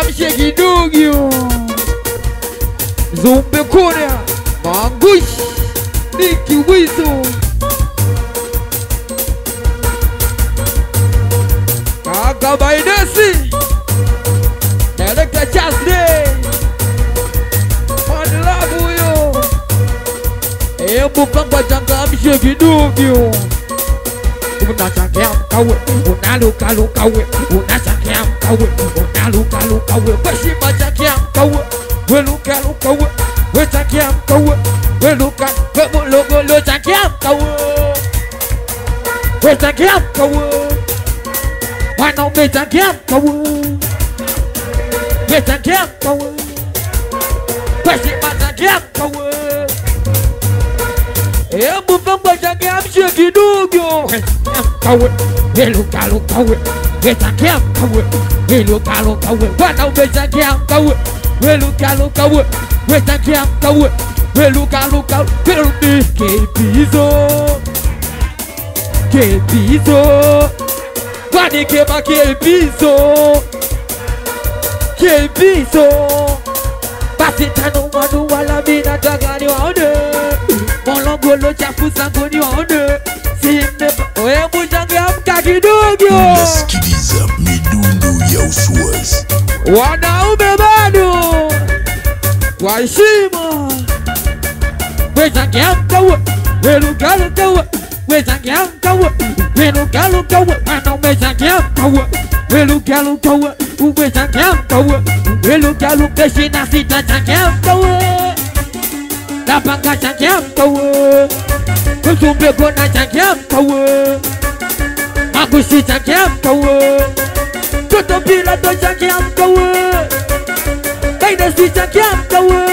changamshe kidogo. Zumbe Korea Mangush Niki Wizo Kaka Baidesi Director Chasney Manlabu yo Ebu kamba changamshe kidogo. Unachangia mkawe, unaluka lukawe, unachangia mkawe, unaluka lukawe, weshima changia mkawe, weluka lukawe, wechangia mkawe, weluka, webulogolo changia mkawe, wechangia mkawe, wanaume changia mkawe, wechangia mkawe, weshima changia mkawe. Ebu pamba changamshe kidogo. Kawe, weluka lukawe, wechangia mkawe, weluka lukawe, wanaume changia mkawe, weluka lukawe, wechangia mkawe, weluka lukawe, weluka kepizo, kepizo, kwani kema kepizo, kepizo, basi tano manu wala mina tagani waone, molongolo chafu sangu ni waone. Oye changia mka kidogo. Unasikiliza midundo ya Uswazi. Wanaume bado kwa heshima. Wechangia mkawe, weluka lukawe, wechangia mkawe, weluka lukawe, wanaume changia mkawe, weluka lukawe, wechangia mkawe, weluka lukawe, shina sita changia mkawe, lapanga changia mkawe, Zumbe Kona changia mkawe, Magushi changia mkawe, Toto Pila to changia mkawe, Baidesi changia mkawe,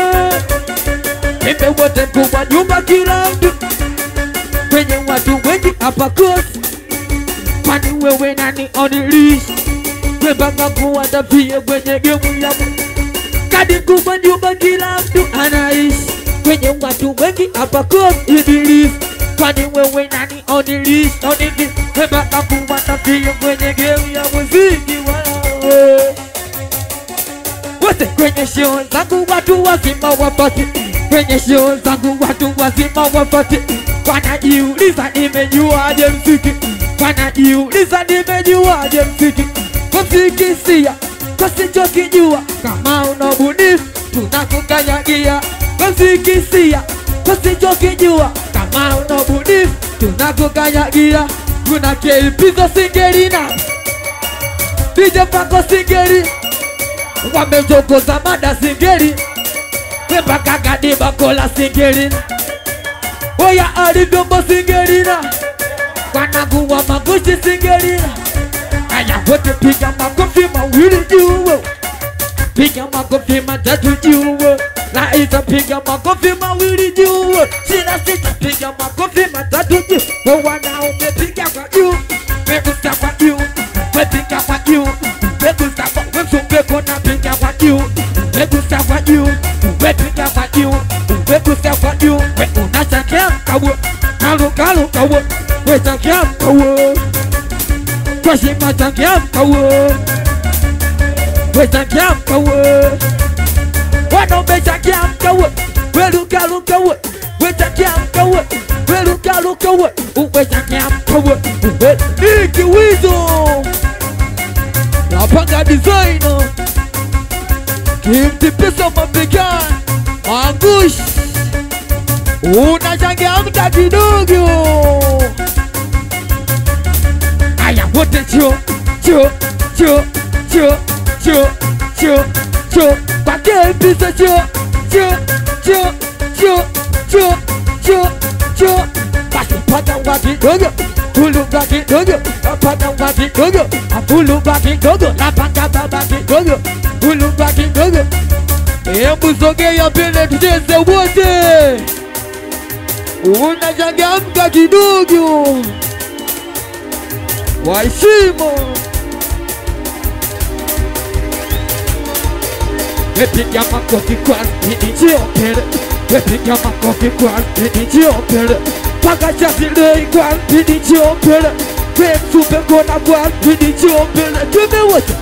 Mbe wote mkubwa nyumba kila mtu, kwenye watu wengi hapa kosi, kwani wewe nani onilish, webanga kuwa tafie kwenye gemu ya kadi kubwa nyumba kila mtu anaishi, kwenye watu wengi hapa kosi ibilisi. Kwani wewe nani onilish, onilish, webanga kuwa tafie kwenye gemu ya muziki wala wote kwenye show zangu watu wazima wapate, kwenye show zangu watu wazima wapate, wanajiuliza nimejuaje mziki, wanajiuliza nimejuaje mziki, kusikisia kusichokijua, kama unabunifu tunakukanyagia, kusikisia kusichokijua, kama unabunifu tunakukanyagia, kuna keipizo singerina, DJ Pako singeri, wamechokoza mada singeri, wepaka gadi bakola singeri, oya alivyombo singerina, wanaguwa Magushi singerina. Aya wote piga makofi mawili juu, piga makofi matatu juu, Laiza piga makofi mawili juu, Shina sita piga makofi matatu juu, wanaume piga kwa juu, megusa kwa juu, wepiga kwa juu, megusa kwa Zumbe Kona piga kwa juu, megusa kwa juu, wepiga kwa juu, megusa kwa juu, unachangia mkawe, kaluka lukawe, wechangia mkawe, kwa shima changia mkawe, wechangia mkawe, wanaume changia mkawe, weluka lukawe, wechangia mkawe, weluka lukawe, wechangia mkawe, Niki Wizo Lapanga designer, Kimti pesa mapigani, Mangush unachangia mka kidogo. Aya wote cho cho cho cho cho cho cho, kwa kipisa cho cho cho cho cho cho cho, basi pata waki dogo, hulu baki dogo, pata waki dogo, hulu baki dogo, lapanga baki dogo, hulu baki dogo. Hebu sogea mbele tucheze wote, unachangamka kidogo, kwa heshima. Wepiga makofi kwa DJ Opere, wepiga makofi kwa DJ Opere, paka chazi lei kwa DJ Opere, Zumbe Kona kwa DJ Opere, tume wote,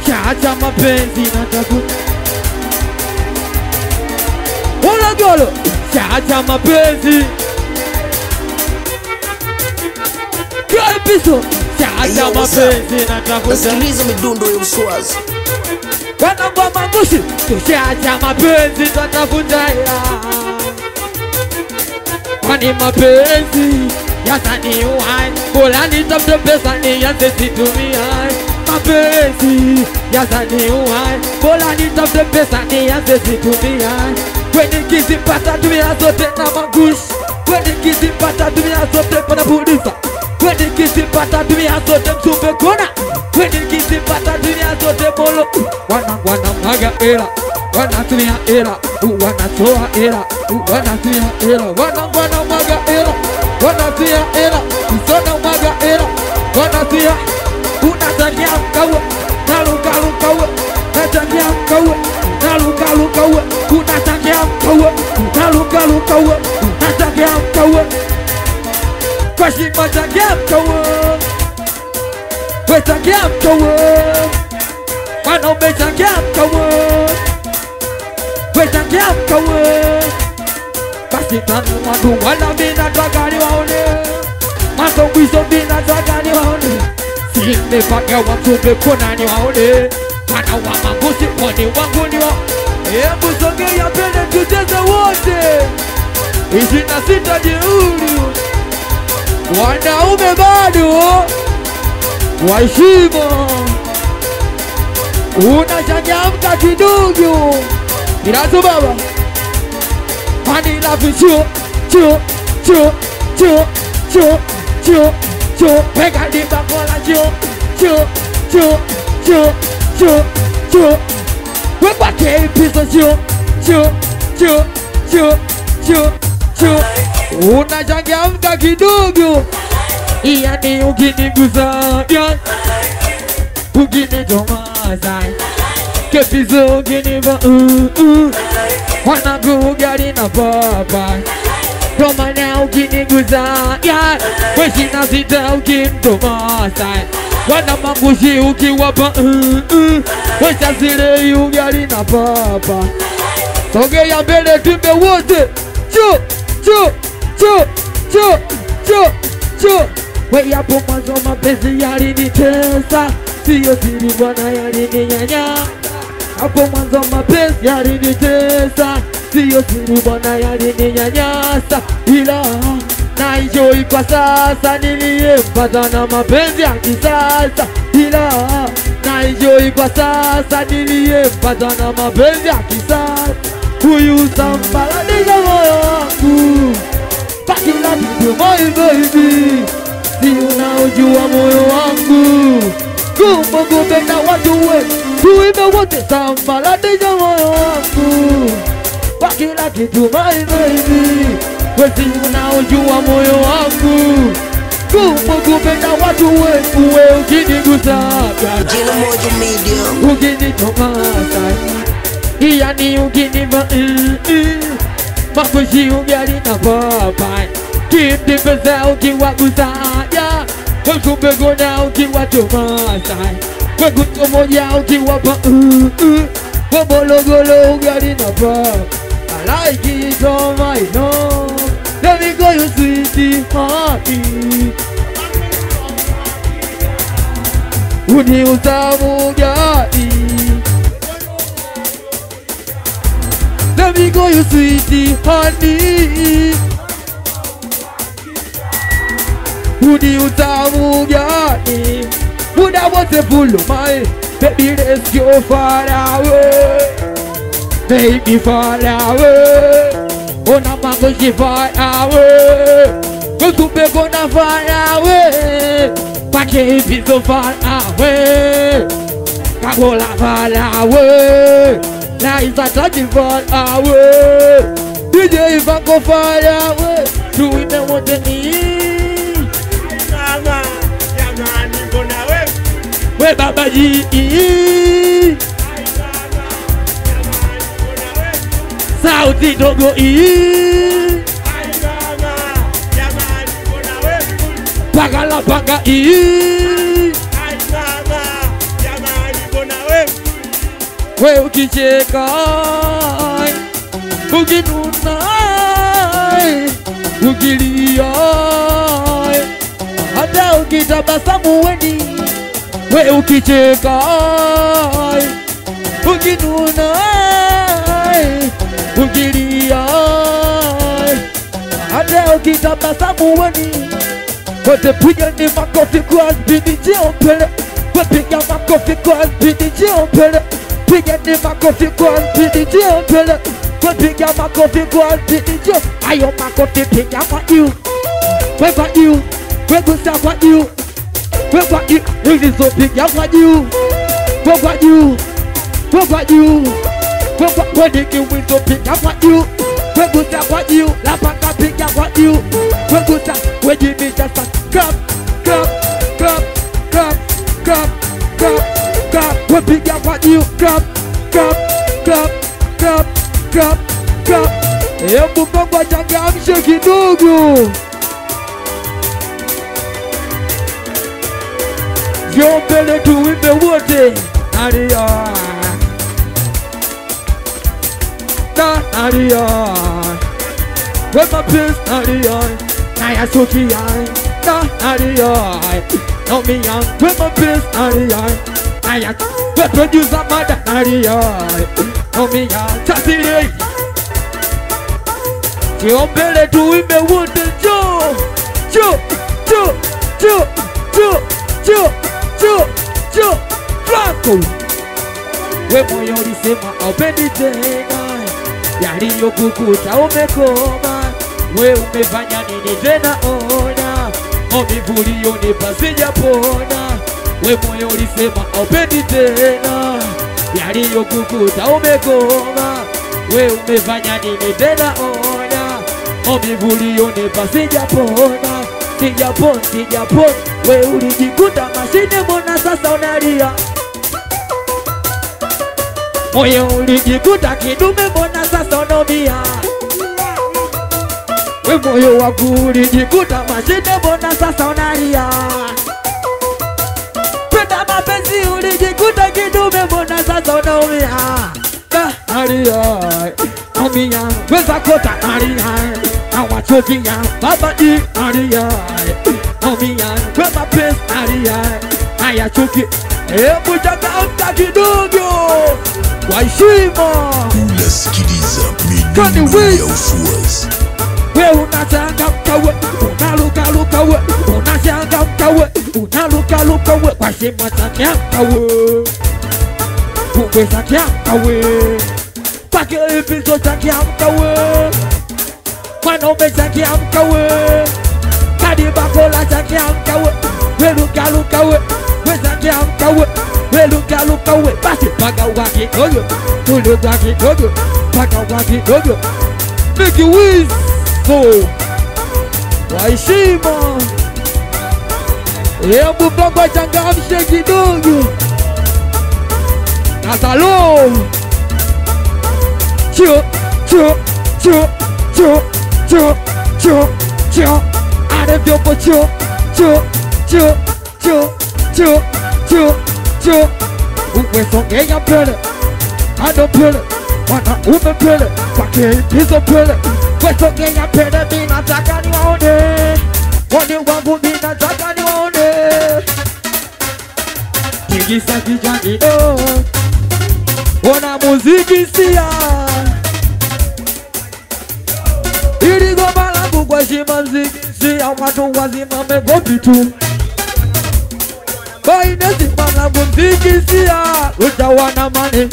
Shaacha mapenzi natafuta. Wala golo. Shaacha mapenzi. Kalbiso. Shaacha mapenzi natafuta. Nasikiliza midundo ya uswazi. Wanangwa magushi. Shaacha mapenzi natafuta ya. Kwani mapenzi yasani uhai. Bola nitafute pesa nianze situmia. Mapenzi yasani uhai. Bola nitafute pesa nianze situmia. Kwenye kizipata tumia zote na magushi. Kwenye kizipata tumia zote pana polisa. Kwenye kizipata tumia zote msumbe kona. Kwenye kizipata tumia zote bolo. Wana maga era. Wanatumia era. Wanatoa era. Wanatumia era. Wana maga era. Wanatumia era. Usona maga era. Wanatumia. Unatania mkawe. Nalukalukawe. Natania mkawe. Nalukalukawe. Unatania mkawe. Nalukalukawe. Natania mkawe. Kwa shima tania mkawe. Wetania mkawe. Wanaume tania mkawe. Wetania mkawe. Basi tanu wandu wana mina twagani waone. Mando mwizo mina twagani waone. Simefanya wamsumbe kona ni waone. Wana wa magusi poni wangu ni waone. Ebu songea mbele tucheze wote. 26 jeuri. Wanaume bado waheshima. Unachangamka kidogo. Irazo baba. Honey love you, cho. Pega di bakola cho. Wekwa kepiso cho. Unachangamka kidogo. Yani ukinigusa ya. Ukinitomasa. Kepiso ukiniva Wanangu gari na baba. Kama na ukinigusa ya. Weshi na sita ukintomasa. Wana mangushi ukiwapa Wesha zile ugari na baba. Sogea mbele tumbe wote. Cho. We yapo mwanzo mapenzi yalinitesa. Siyo siri bwana yalininyanya. Hapo mwanzo mapenzi yalinitesa. Siyo siri bwana yalininyanyasa. Ila na enjoy kwa sasa niliyempata na mapenzi ya kisasa. Ila na enjoy kwa sasa niliyempata na mapenzi ya kisasa. Huyu sambaladisha moyo wangu. Baki na kitu my baby. Si unaojua moyo wangu. Kumbo kupenda watu wetu. Tuimbe wote sambaladisha moyo wangu. Baki na kitu my baby. Wezi unaojua moyo wangu. Kumbo kupenda watu wetu. Uwe ukinigusa Jina moja media. Ukinitomasa. Yani ukiniva Makushi ugali na baba. Kimdi pesa ukiwagusa ya. Wekumbe gona ukiwatomasa. Wekuto moja ukiwapa Wabolo ugali na baba. I like it all my love. Let me go you sweetie hearty. Uni utamu gani. Let me go you sweetie honey. Uni utamu gani. Muda wote pulo my. Baby let's go far away. Baby far away. Ona mango she far away. Go to be gonna far away. Pake be so far away. Kagola far away. Now it's a touching far away. DJ if I go far away. Do we know what they need? We baba ji. Sauti dogo i. Pagala paga i. we ukicheka, ukinuna, ukilia, hata ukitabasamu weni, we ukicheka, ukinuna, ukilia, hata ukitabasamu weni. Wote piga ni makofi kwa spidi jiopele, piga makofi kwa spidi jiopele, piga ni makofi kwa spidi jiopele, piga makofi kwa spidi jiopele. Ayo makofi piga kwa you, we kwa you, we gusa kwa you, we kwa you, hizi so piga kwa you, we kwa you, we kwa you, we kwa wadiki wizo piga kwa you, we gusa kwa you, la panga piga kwa you, we gusa, we jimita sa clap, clap, clap, clap, clap, clap, clap, we piga kwa you, clap, clap, clap, clap, clap, clap. Hebu Bongo changamshe kidogo. Njoo mbele tuimbe wote. Aria na aria, with my best aria, naya sukia na aria, no me young, with my best aria, naya, with producer mother aria, no me young, tasiri. Njoo mbele tuimbe wote. Njoo, njoo, njoo, njoo, njoo, njoo, njoo, njoo, Franco. We moyo ulisema haupendi tena, yaliyokukuta umekoma. We umefanya nini tena ona, maumivu uliyonipa sijapona. We moyo ulisema haupendi tena, yaliyokukuta umekoma. We umefanya nini tena ona, maumivu uliyonipa sijapona. Sijapona, sijapona. We ulijikuta mashine, mbona sasa unalia? Moyo ulijikuta kidume, mbona sasa unaumia? We moyo wangu ulijikuta mashine, mbona sasa unalia? Penda mapenzi ulijikuta kidume, mbona sasa unaumia? Alia, naumia, weza kota alia, nawachokia baba di alia, naumia, we mapenzi alia, nayachuki. Hebu changamka kidogo kwa heshima. Unasikiliza midundo ya Uswazi. We unachangamka we, unalukaluka we, unachangamka we, unalukaluka we, kwa heshima changamka we, kukweza changamka we, kwa kilipizo changamka we, mwanaume changamka we, kadibakola changamka we, we lukaluka we, we changamka we, we lukaluka we, basi paka waki dogo, tulu waki dogo, paka waki dogo, Mickey Wiz. Kwa heshima. Hebu Bongo changamshe kidogo. Kasalo. Chio, chio, chio, chio, chio, chio, chio. Ade vyopo chio, chio, chio, chio, chio, chio, chio. Uwe songea pele, ado pele, wana ume pele, pake piso pele. Weso kenya pele, mina taka ni waone, wone wangu mina taka ni waone. Tigisa kijani do, wana muziki siya. Ili goma langu kwa shima mziki siya, watu wazima megopi tu. Kwa inesi langu mziki siya, utawana mane.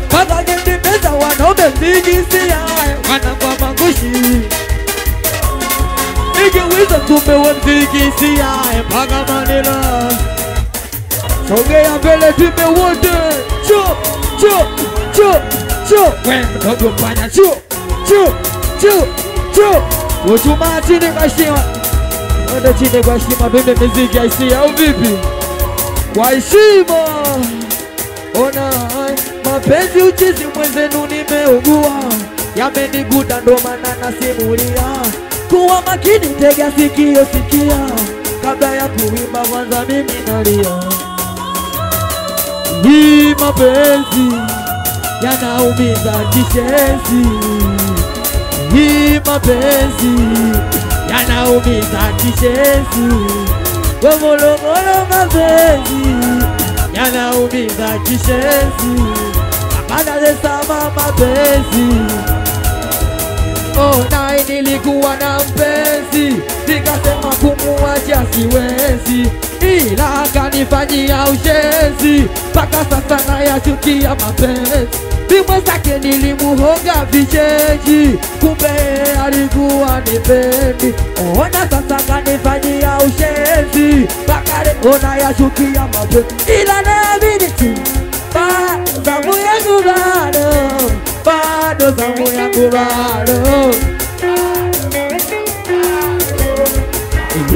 Paka gendi meza wanaume mziki siya, wana kwa mangushi. Nige wiza tumewe mziki siya, paka manila. Songea mbele tume wote. Cho, cho, cho, cho. We mdogo fanya cho, cho, cho, cho. Utuma chini kwa shima, wende chini kwa shima, bebe mziki ya siya au vipi? Kwa heshima. Ona mapenzi uchizi mwenzenu nimeugua, yameniguta ndo maana nasimulia. Kuwa makini tega sikio sikia, kabla ya kuimba kwanza mimi nalia. Hii mapenzi yanaumiza kishenzi. Hii mapenzi yanaumiza kishenzi. Gomologolo mapenzi yanaumiza kishenzi. Abada de sama mapenzi. Oh, nai nilikuwa na mpenzi, nikasema kumuacha siwezi, ila akanifanyia ushenzi, mpaka sasa nayachukia mapenzi. Mimi zake nilimuhonga vicheji, kumbe alikuwa nipendi. Ona sasa kanifanyia ushenzi, mpaka leo nayachukia mapenzi. Ila naamini tu zamu yangu bado, zamu yangu bado.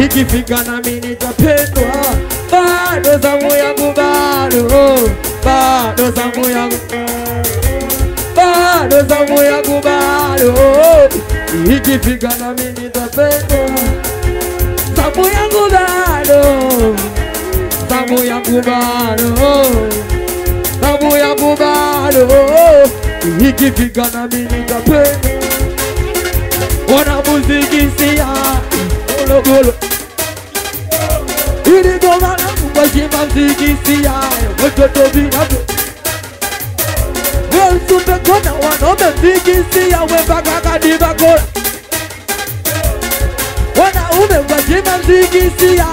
Ikifika na mimi nitapendwa, bado zamu yangu bado zamu yangu, bado zamu yangu bado. Ikifika na mimi nitapendwa, zamu yangu bado, zamu yangu bado, zamu yangu bado. Ikifika na mimi nitapendwa. Wana muziki siya golo ili goma na kubashima muziki siya watoto binato. Wewe supe kona wanome muziki siya wembaka kadiba kola. Wana ume kubashima muziki siya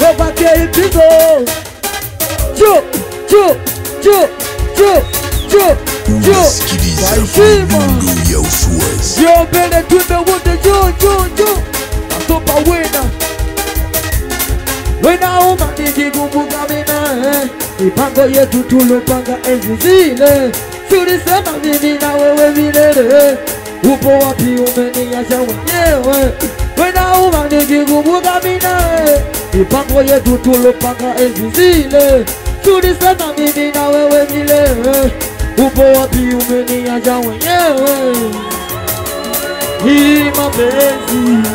wabake ipizo. Unasikiliza midundo ya Uswazi. Yo bele tume wote jo Asopa wena uma nikikumbuka mina mipango yetu tulopanga enzi zile. Tulisema mimi na wewe milele, upo wapi umeniacha mwenyewe. Wena uma nikikumbuka mina mipango yetu tulopanga enzi zile. Tulisema mimi na wewe milele, upo wapi umeniacha mwenyewe. Hii mapenzi,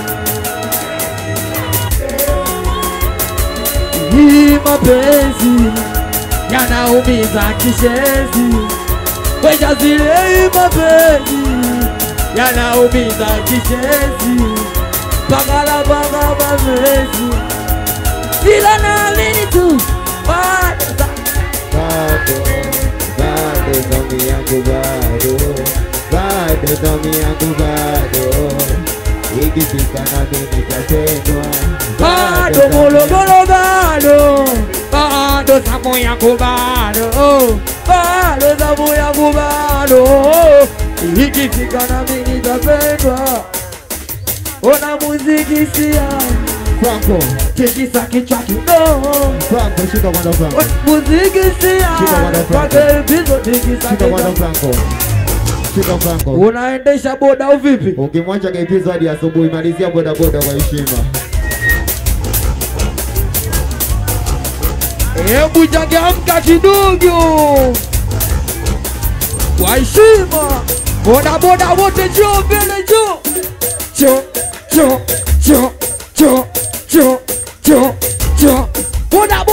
hii mapenzi yanaumiza kishenzi. Weja zile hii mapenzi yanaumiza kishenzi. Pagala baga mapenzi, ila naamini tu bado zamu yangu bado zamu yangu bado. Ikifika na mimi nitapendwa, bado mologolo bado zamu yangu bado, bado zamu yangu bado. Ikifika na mimi nitapendwa. Ona muziki siya Franco, tikisa kichwa kidogo. Franco, shika kwanda Franco. Muziki siya Franco, bizo tikisa kichwa Franco. Shika Franco. Unaendesha boda au vipi? Ukimwacha kaipizo hadi asubuhi, malizia boda kwa heshima. Hebu changamka kidogo kwa heshima. Boda wote jo mbele jo. Boda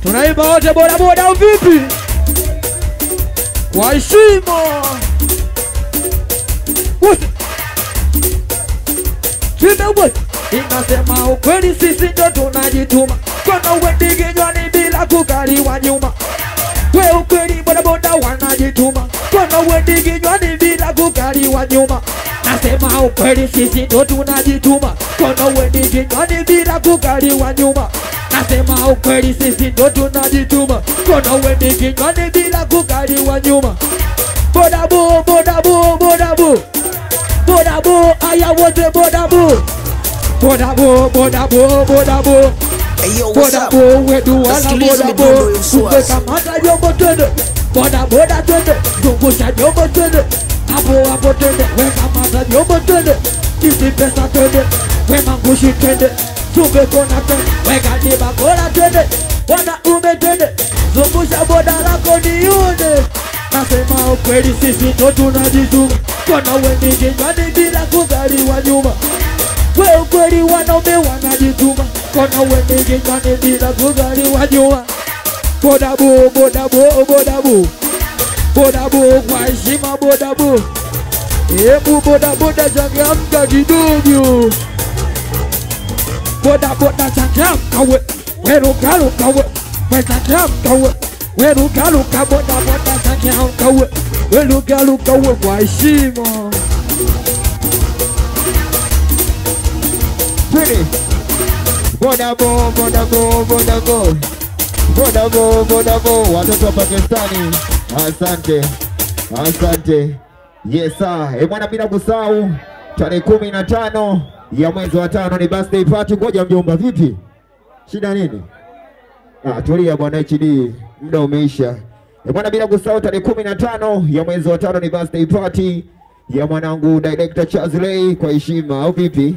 tunaimba wote boda au vipi? Kwa heshima. Inasema ukweli sisi ndo tunajituma, kona uwendige nywani bila kukaliwa nyuma. We ukweli boda wanajituma, kona uwendige nywani bila kukaliwa nyuma. Nasema ukweli sisi ndo tunajituma, kona uwendige nywani bila kukaliwa nyuma. Nasema ukweli sisi ndo tunajituma, kona uwendige nywani bila kukaliwa nyuma. Boda bo, aya wote boda bo. Boda bo, wedu wala boda bo. Uwe kamata jombo twende, boda twende, zungusha jombo twende. Hapo twende, we kamata jombo twende. Kisi pesa twende, we mangushi twende. Tume kona twende, we kadiba kola twende. Wana ume twende, zungusha boda lako niune. Nasema ukweli sisi ndo tunajituma, kona uwendige nywani bila kukaliwa nyuma. Wewe kweli wanaume wanajituma, kona wende gani bila kujali wajua. Bodabu, bodabu, bodabu, bodabu kwa heshima bodabu. Hebu bodaboda changamka kidogo. Bodaboda changamka we, weruka ruka we, changamka we, weruka ruka bodaboda changamka we, weruka ruka we kwa heshima. Twende. Bodabu, bodabu, bodabu, bodabu, bodabu, watoto wa Pakistani. Asante, asante. Yes sir, bwana bila kusahau tarehe 15 ya mwezi wa 5 ni birthday party. Ngoja mjomba, vipi? Shida nini? Tulia bwana HD, muda umeisha. Bwana bila kusahau tarehe 15 ya mwezi wa 5 ni birthday party ya mwanangu director Charles Lay kwa heshima, au vipi?